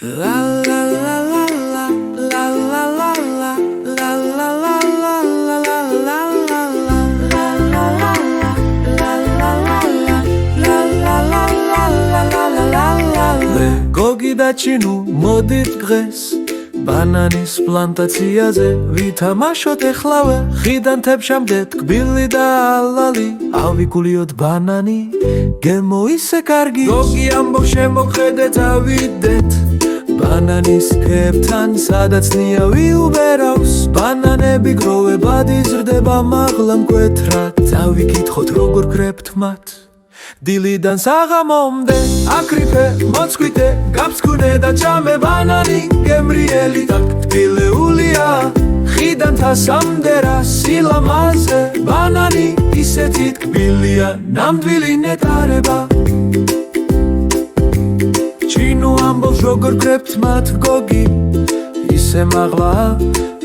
გოგი და ჩინუ მოდით დღეს ბანანის პლანტაციაზე ვითამაშოთ ეხლავე ხიდან თებშამდე ტკბილი და ალალი ავიგულიოთ ბანანი გემო ისე კარგი გოგი ამბობს შემოხედეთ ავიდეთ ბანანის ქებთან სადაც ნიავი უბერავს ბანანები გროვებად იზრდება მაღლა მკვეთრად დავიკითხოთ როგორ გრებთ მათ დილიდან საღამომდე აკრიფე მოცხვიტე გაფსკუნე და ჩამე ბანანი გემრიელი და ტკბილეულია ხიდან თასამდე რა სილამაზე ბანანი ისეთი ტკბილია ნამდვილი ნეტარება ჩინუ ამბობს როგორ გრებთ მათ გოგი ისე მაღლა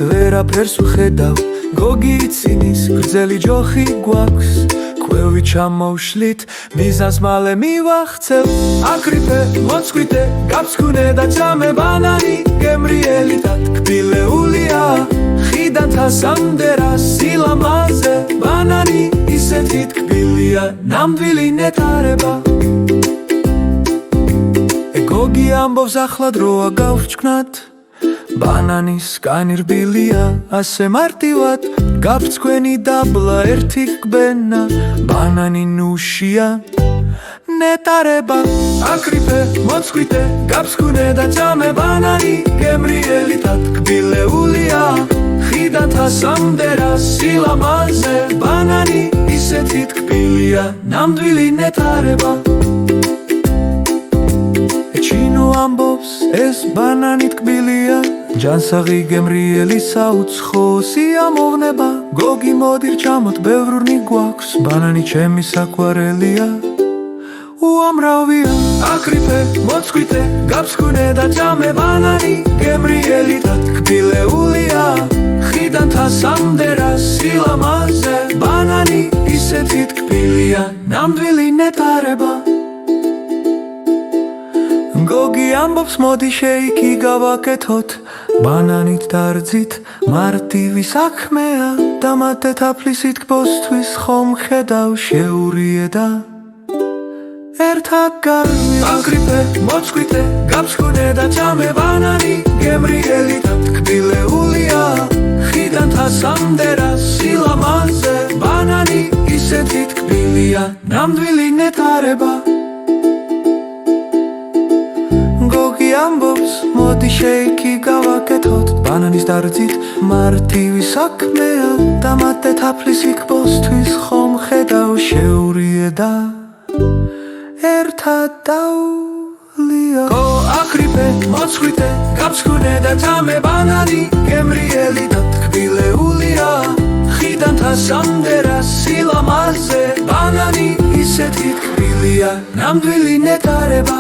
ვერაფერს ვხედავ გოგი იცინის გრძელი ჯოხი გვაქვს ყვევი ჩამოვშლით მიზანს მალე მივახცევ აკრიფე მოცხვიტე გაფსკუნე და ჩამე ბანანი გემრიელი და ტკბილეულია ხიდან თასამდე რა სილამაზე ბანანი ისეთი ტკბილია ნამდვილი ნეტარება გოგი ამბობს ახლა დროა გავჩქნათ ბანანის კანი რბილია ასე მარტივად გაფრცქვენი დაბლა ერთი გბენა ბანანი ნუშია ნეტარება აკრიფე მოცხვიტე გაფსკუნე და ჩამე ბანანი გემრიელი და ტკბილეულია ხიდან თასამდე რა სილამაზე ბანანი ისეთი ტკბილია ნამდვილი ნეტარება ჩინუ ამბობს ეს ბანანი ტკბილია ჯანსაღი გემრიელი საუცხო სიამოვნება გოგი მოდი რჩამოთ ბევრნი გვაქვს ბანანი ჩემი საყვარელია უამრავია აკრიფე მოცხვიტე გაფსკუნე და ჩამე ბანანი გემრიელი და ტკბილეულია ხიდან თასამდე რა სილამაზე ბანანი ისეთი ტკბილია ნამდვილი ნეტარება გოგი ამბობს მოდი შეიკი გავაკეთოთ ბანანით დარძით მარტივი საქმეა და მათე თაფლისით გბოსთვის ხომ ხედავ შეურიედა ერთად გარვი აკრიფე მოცხვიტე გაფსკუნე და ჩამე ბანანი გემრიელი და ტკბილეულია ხიდან თასამდე რა სილამაზე ბანანი ისეთი ტკბილია ნამდვილი ნეტარება გოგი ამბობს მოდი შეიკი გავაკეთოთ ბანანის დარძით მარტივი საქმეა და მათე თაფლისით გბოსთვის ხომ ხედავ შეურიედა ერთად დავლია გო აკრიფე მოცხვიტე გაფსკუნე და ჩამე ბანანი გემრიელი და ტკბილეულია ხიდან თასამდე რა სილამაზე ბანანი ისეთი ტკბილია ნამდვილი ნეტარება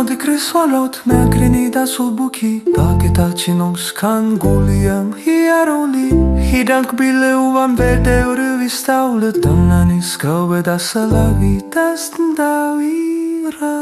მოდი გრესვალოთ მეკრინი და სუბუქი დაგეთაჩინოს კანგულია ჰიარული ჰიდან კბილეუვან ბედეური ვისწავლეთ ბანანის გავე და სალაგი დასტნდავი რა